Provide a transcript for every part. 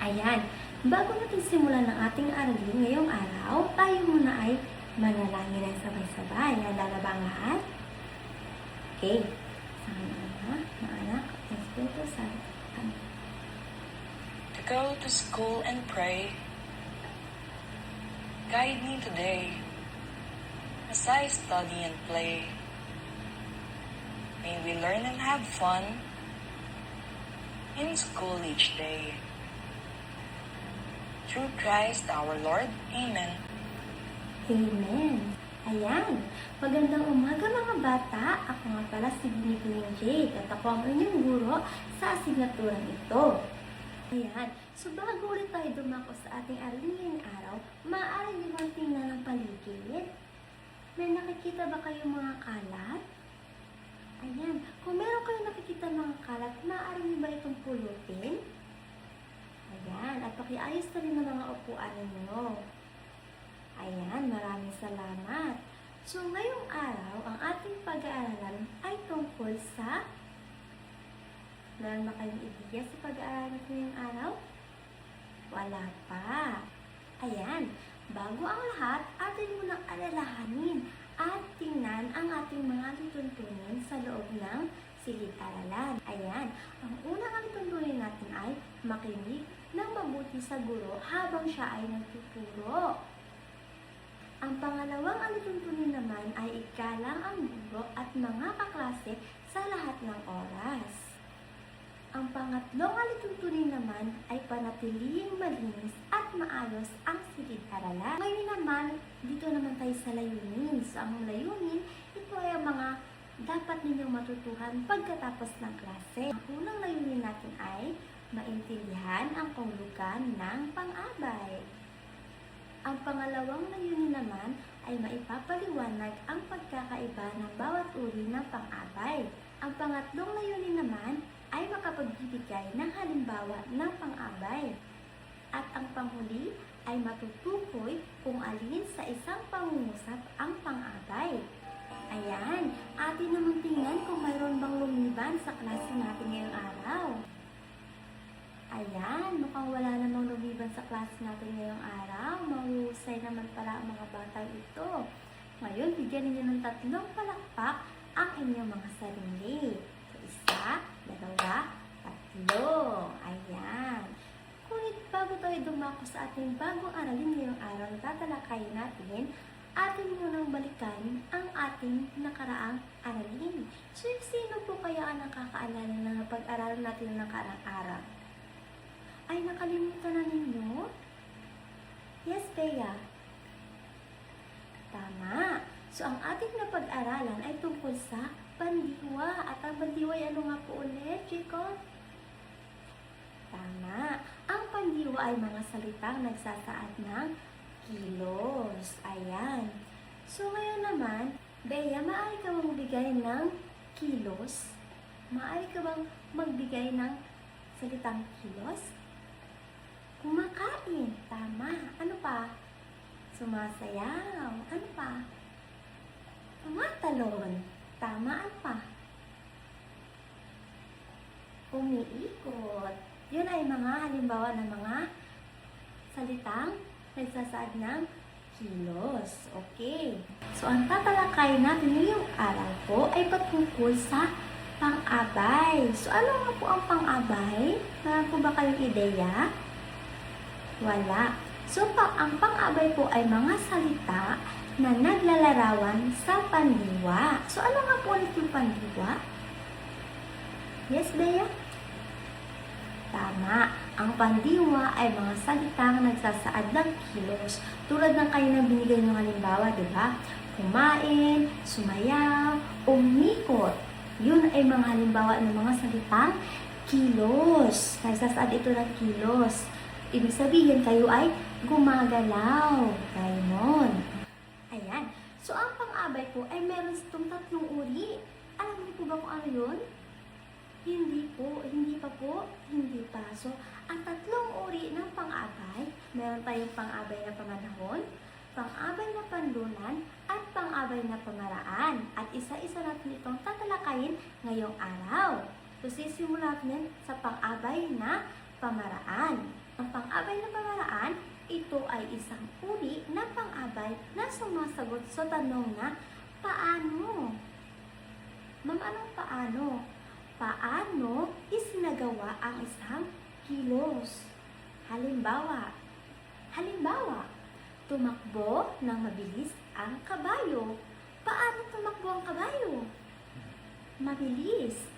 Ayan, bago natin simulan ang ating aralin ngayong araw, tayo muna ay manalangin ng sabay-sabay. Handa na ba ang lahat? Okay. Sa Ama, ng Anak, at ng Espiritu Santo. Amen. To go to school and pray. Guide me today as I study and play. May we learn and have fun in school each day. Through Christ our Lord. Amen. Amen. Ayan, magandang umaga mga bata. Ako nga pala si Binibining Jade at ako ang inyong guro sa asignaturang ito. Ayan, so bago ulit tayo dumako sa ating aralin ngayong araw, maaari niyo bang tingnan ang paligid? May nakikita ba kayong mga kalat? Ayan, kung meron kayong nakikita mga kalat, maaari niyo ba itong pulutin? Ayan, at pakiayos na rin ng mga upuan ninyo. Ayan, maraming salamat. So, ngayong araw, ang ating pag-aaralan ay tungkol sa... Meron ba kayong ideya sa pag-aaralan natin ngayong araw? Wala pa. Ayan, bago ang lahat, atin munang alalahanin at tingnan ang ating mga lituntunin sa loob ng silid-aralan. Ayan, ang unang alituntunin natin ay makinig ng mabuti sa guro habang siya ay nagtuturo. Ang pangalawang alituntunin naman ay igalang ang guro at mga kaklase sa lahat ng oras. Ang pangatlong alituntunin naman ay panatiling malinis at maayos ang silid-aralan. Ngayon naman, dito naman tayo sa layunin. So, ang layunin, ito ay ang mga dapat ninyong matutuhan pagkatapos ng klase. Ang unang layunin natin ay maintindihan ang kahulugan ng pang-abay. Ang pangalawang layunin naman ay maipapaliwanag ang pagkakaiba ng bawat uri ng pang-abay. Ang pangatlong layunin naman ay makapagbibigay ng halimbawa ng pang-abay. At ang panghuli ay matutukoy kung alin sa isang pangungusap ang pang-abay. Ayan, atin naman tingnan kung mayroon bang lumiban sa klase natin ngayong araw. Ayan, mukhang wala namang lumiban sa klase natin ngayong araw. Mahusay naman pala ang mga batang ito. Ngayon, bigyan ninyo ng 3 palakpak ang inyong mga sarili. So, 1, 2, 3. Ayan. Ngunit bago tayo dumako sa ating bagong aralin ngayong araw na tatalakayin natin, atin munang balikan ang ating nakaraang aralin. So, sino po kaya ang nakakaalala na pag-aralan natin ng nakaraang araw? Ay, nakalimutan na ninyo? Yes, Bea. Tama. So, ang ating napag-aralan ay tungkol sa pandiwa. At ang pandiwa ay ano nga po ulit, Jacob? Tama. Ang pandiwa ay mga salitang nagsasaad ng kilos. Ayan. So, ngayon naman, Bea, maaari ka bang magbigay ng kilos? Maaari ka bang magbigay ng salitang kilos? Kumakain. Tama. Ano pa? Sumasayaw. Ano pa? Tumatalon. Tama. Ano pa? Umiikot. Yun ay mga halimbawa ng mga salitang nagsasaad ng kilos. Okay. So, ang tatalakayin natin ngayong araw po ay patungkol sa pang-abay. So, ano nga po ang pang-abay? Meron po ba kayong ideya? Wala. So, ang pang-abay po ay mga salita na naglalarawan sa pandiwa. So, ano nga po ulit yung pandiwa? Yes, Bea? Tama. Ang pandiwa ay mga salitang nagsasaad ng kilos. Tulad ng kanina binigay ng halimbawa, di ba? Kumain, sumayaw, umikot. Yun ay mga halimbawa ng mga salitang kilos. Nagsasaad ito ng kilos. Ibig sabihin, kayo ay gumagalaw. Ganon. Ayan. So, ang pang-abay po ay meron itong 3 uri. Alam niyo po ba kung ano yun? Hindi po. Hindi pa po. Hindi pa. So, ang 3 uri ng pang-abay, meron tayong pang-abay na pamanahon, pang-abay na panlunan, at pang-abay na pamaraan. At isa-isa natin itong tatalakayin ngayong araw. So, sisimulan natin sa pang-abay na pamaraan. Ang pang-abay na pamaraan, ito ay isang uri ng pang-abay na sumasagot sa tanong na paano? Ma'am, anong paano? Paano isinagawa ang isang kilos? Halimbawa, tumakbo ng mabilis ang kabayo. Paano tumakbo ang kabayo? Mabilis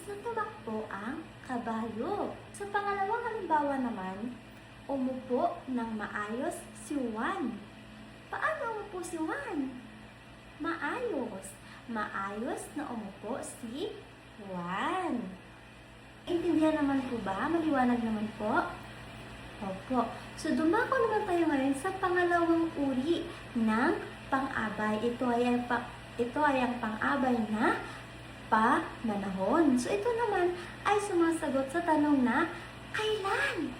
na tumakbo ang kabayo. Sa pangalawang halimbawa naman, umupo ng maayos si Juan. Paano umupo si Juan? Maayos na umupo si Juan. Intindihan naman po ba? Maliwanag naman po? Opo. So, dumako naman tayo ngayon sa pangalawang uri ng pang-abay. Ito ay ang pang-abay na pamanahon. So, ito naman ay sumasagot sa tanong na kailan?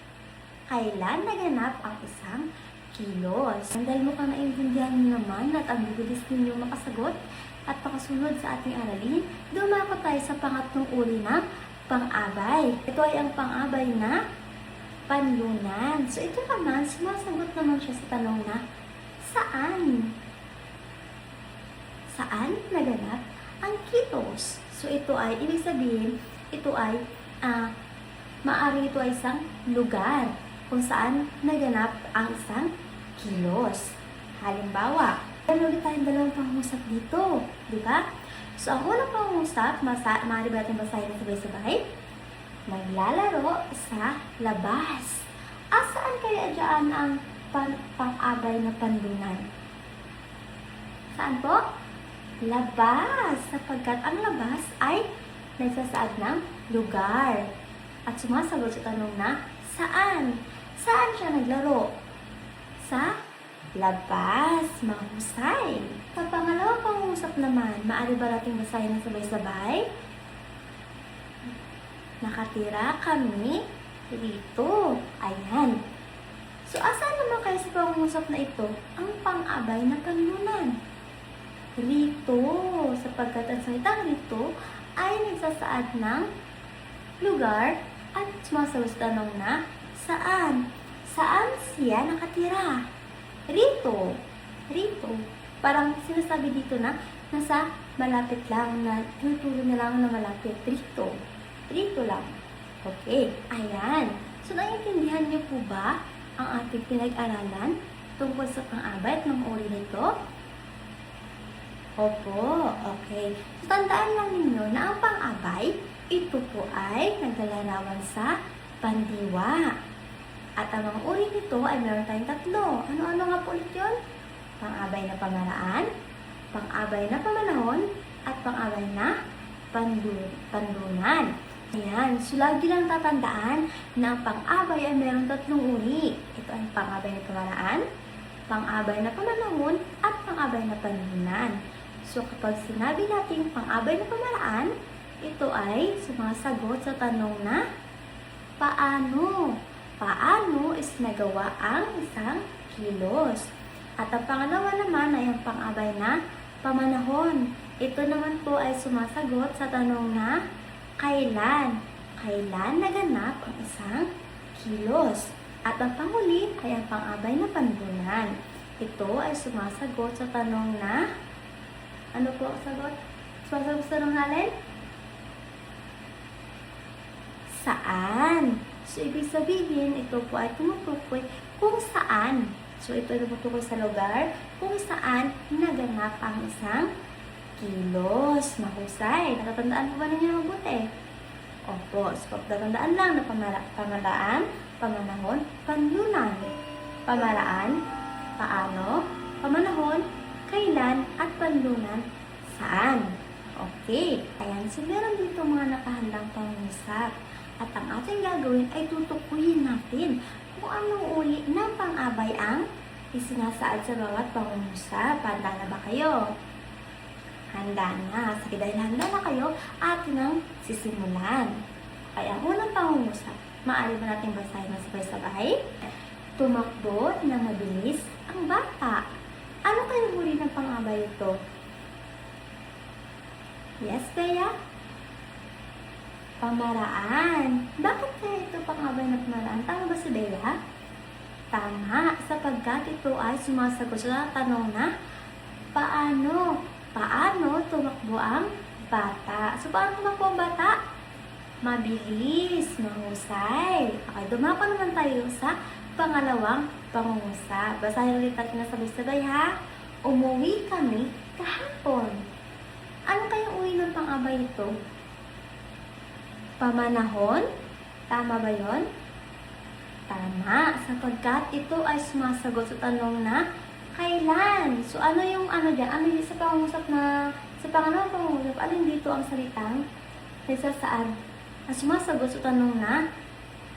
Kailan naganap ang isang kilos? Dahil mukhang naintindihan niyo naman at ang bibilis ninyo makasagot at makasunod sa ating aralin, dumako tayo sa pangatlong uri ng pang-abay. Ito ay ang pang-abay na panlunan. So, ito naman, sumasagot naman siya sa tanong na saan? Saan naganap ang kilos? So, ito ay, ibig sabihin, maaaring ito ay isang lugar kung saan naganap ang isang kilos. Halimbawa, meron ulit tayong dalawang pangungusap dito, di ba? So, ang unang pangungusap, maaari ba natin basahin na sabay-sabay? Naglalaro sa labas. Asaan kaya dyan ang pang-abay na panlunan? Saan po? Labas, sapagkat ang labas ay nagsasaad ng lugar. At sumasagot sa tanong na, saan? Saan siya naglaro? Sa labas, mahusay. Sa pangalawang pangungusap naman, maaari ba natin basahin ng sabay-sabay? Nakatira kami rito. Ayan. So, asan naman kayo sa pangungusap na ito ang pang-abay na panlunan? Rito, sapagkat ang salitang rito ay nagsasaad ng lugar at sumasagot sa tanong na saan? Saan siya nakatira? Rito. Parang sinasabi dito na nasa malapit lang, na tinuturo na lang na malapit. Rito lang. Okay, ayan. So, naiintindihan niyo po ba ang ating pinag-aralan tungkol sa pang-abay at mga uri nito? Opo, okay. So, tandaan lang ninyo na ang pang-abay, ito po ay naglalarawan sa pandiwa. At ang mga uri nito ay meron tayong tatlo. Ano-ano nga po ulit yun? Pang-abay na pamaraan, pang-abay na pamanahon, at pang-abay na panlunan. Ayan, so lagi lang tatandaan na ang pang-abay ay meron tatlong uri. Ito ay pang-abay na pamaraan, pang-abay na pamanahon, at pang-abay na panlunan. So kapag sinabi natin pang-abay na pamaraan, ito ay sumasagot sa tanong na paano? Paano isinagawa ang isang kilos? At ang pangalawa naman ay ang pang-abay na pamanahon. Ito naman po ay sumasagot sa tanong na kailan? Kailan naganap ang isang kilos? At ang panghuli ay ang pang-abay na panlunan. Ito ay sumasagot sa tanong na ano po ang sagot? Sumasagot sa tanong natin? Saan? So, ibig sabihin, ito po ay tumutukoy kung saan. So, ito ay tumutukoy sa lugar kung saan naganap ang isang kilos. Mahusay. Natatandaan po ba ninyo mabuti? Opo. So, natatandaan lang na pamaraan, pamanahon, panlunan. Pamaraan, paano, pamanahon, kailan, at panlunan, saan. Okay. Ayan. So, meron dito mga nakahandang pangungusap. At ang ating gagawin ay tutukuyin natin kung anong uri ng pang-abay ang isinasaad sa bawat pangungusap. Handa na ba kayo? Handa na. Sige, dahil handa na kayo, atin ang sisimulan. Kaya ang unang pangungusap, maaari ba natin basahin ng sabay-sabay? Tumakbo na mabilis ang bata. Ano kayong uri ng pang-abay ito? Yes, Bea? Pamaraan. Bakit kaya ito pang-abay na pamaraan? Tama ba si Bella? Tama, sapagkat ito ay sumasagot sa tanong na paano? Paano tumakbo ang bata? So, paano tumakbo ang bata? Mabilis, mahusay. Okay, dumako naman tayo sa pangalawang pangungusap. Basahin ulit natin na sabay-sabay ha. Umuwi kami kahapon. Ano kayang uwi ng pang-abay ito? Pamanahon? Tama ba yon? Tama, sapagkat ito ay sumasagot sa tanong na kailan. So, ano yung ano dyan? Ano yung sa pangungusap na, sa pangalawang pangungusap, alin dito ang salitang kaysa saan? Ang sumasagot sa tanong na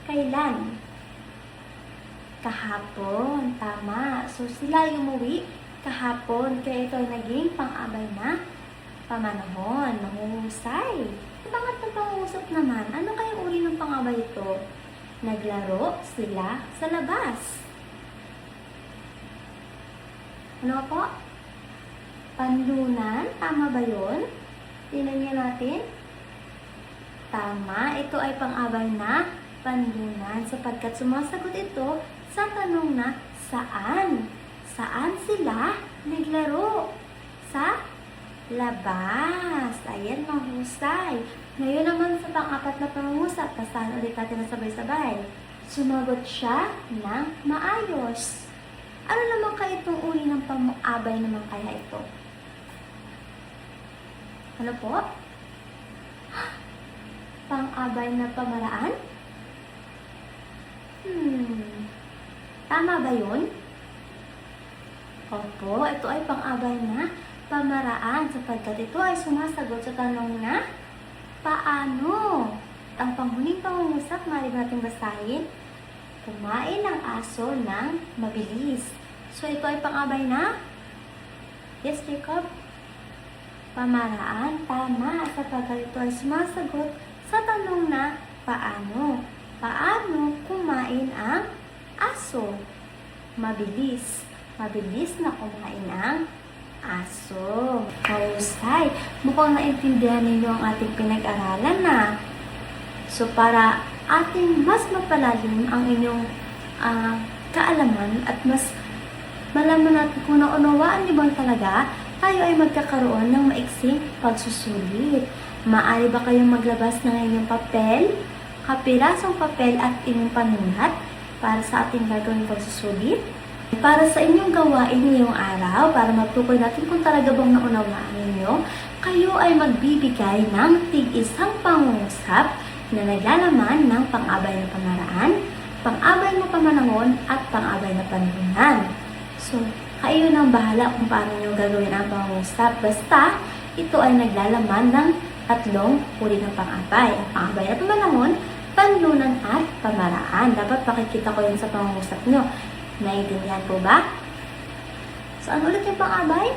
kailan? Kahapon. Tama. So, sila yung umuwi kahapon. Kaya ito ay naging pang-abay na pamanahon. Mahusay. Sa pangatlong pangungusap naman, ano kayang uri ng pang-abay ito? Naglaro sila sa labas. Ano po? Panlunan. Tama ba yun? Tingnan niya natin. Tama. Ito ay pang-abay na panlunan sapagkat sumasagot ito sa tanong na saan? Saan sila naglaro? Sa labas. Ayan, mahusay. Ngayon naman sa pang-apat na pangungusap, basahin ulit natin na sabay-sabay. Sumagot siya ng maayos. Ano naman kaya itong uri ng pang-abay naman kaya ito? Ano po? Pang-abay na pamaraan? Tama ba yun? Opo, ito ay pang-abay na pamaraan sapagkat ito ay sumasagot sa tanong na paano? Ang panghuling pangungusap, maaari natin basahin. Kumain ang aso ng mabilis. So, ito ay pang-abay na? Yes, Jacob? Pamaraan, tama, sapagkat ito ay sumasagot sa tanong na paano? Paano kumain ang aso? Mabilis. Mabilis na kumain ang aso. Mahusay. Mukhang naintindihan ninyo ang ating pinag-aralan na. So, para ating mas mapalalim ang inyong kaalaman at mas malaman natin kung naunawaan niyo bang talaga, tayo ay magkakaroon ng maiksing pagsusulit. Maaari ba kayong maglabas ng inyong papel, kapirasong papel at inyong panulat para sa ating gagawing pagsusulit? Para sa inyong gawain ngayong araw, para matukoy natin kung talaga bang naunawaan ninyo, kayo ay magbibigay ng tig-isang pangungusap na naglalaman ng pang-abay na pamaraan, pang-abay na pamanahon, at pang-abay na panlunan. So, kayo nang bahala kung paano nyo gagawin ang pangungusap. Basta, ito ay naglalaman ng tatlong uri ng pang-abay. Ang pang-abay na pamanahon, panlunan, at pamaraan. Dapat pakikita ko yun sa pangungusap nyo. Naiintindihan po ba? So, ano ulit yung pang-abay?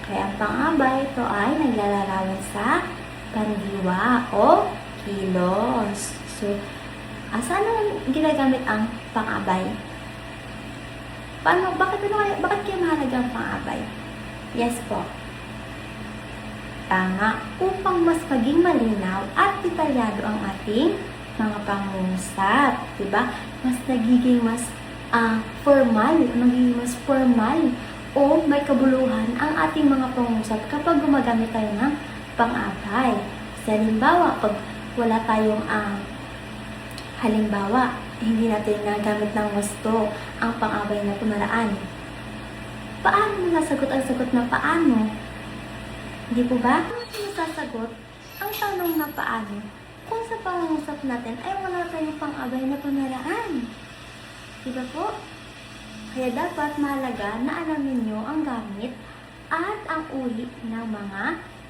Kaya ang pang-abay, ito ay naglalarawan sa pandiwa o kilos. So, saan naman ginagamit ang pang-abay? Bakit kaya mahalaga ang pang-abay? Yes po. Tama. Upang mas maging malinaw at detalyado ang ating mga pangungusap. Diba? Mas nagiging mas formal o may kabuluhan ang ating mga pangungusap kapag gumagamit tayo ng pang-abay. Kasi halimbawa, pag wala tayong hindi natin nagamit ng gusto ang pang-abay na pamaraan. Paano nasasagot ang sagot na paano? Hindi po ba? Paano nasasagot ang tanong na paano kung sa pangungusap natin ay wala tayong pang-abay na pamaraan? Diba po? Kaya dapat mahalaga na alamin nyo ang gamit at ang uri ng mga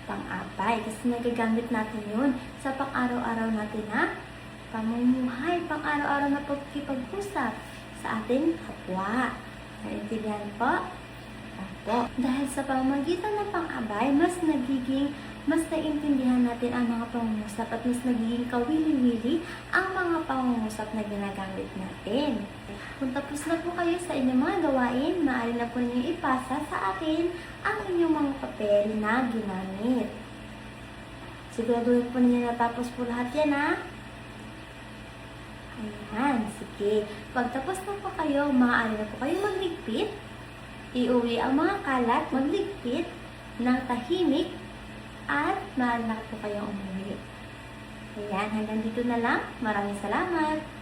pang-abay. Kasi nagagamit natin yun sa pang-araw-araw natin na pamumuhay, pang-araw-araw na pagkipag-usap sa ating kapwa. Naintindihan po? Opo. Dahil sa pamamagitan ng pang-abay, mas naiintindihan natin ang mga pangungusap at mas nagiging kawili-wili ang mga pangungusap na ginagamit natin. Kung tapos na po kayo sa inyong mga gawain, maaari na po ninyo ipasa sa akin ang inyong mga papel na ginamit. Siguraduhin po ninyo natapos po lahat yan, ha? Ayan, sige. Pagtapos na po kayo, maaari na po kayo magligpit. Iuwi ang mga kalat, magligpit ng tahimik, at maaari na po kayong umuwi. Ayan, hanggang dito na lang. Maraming salamat.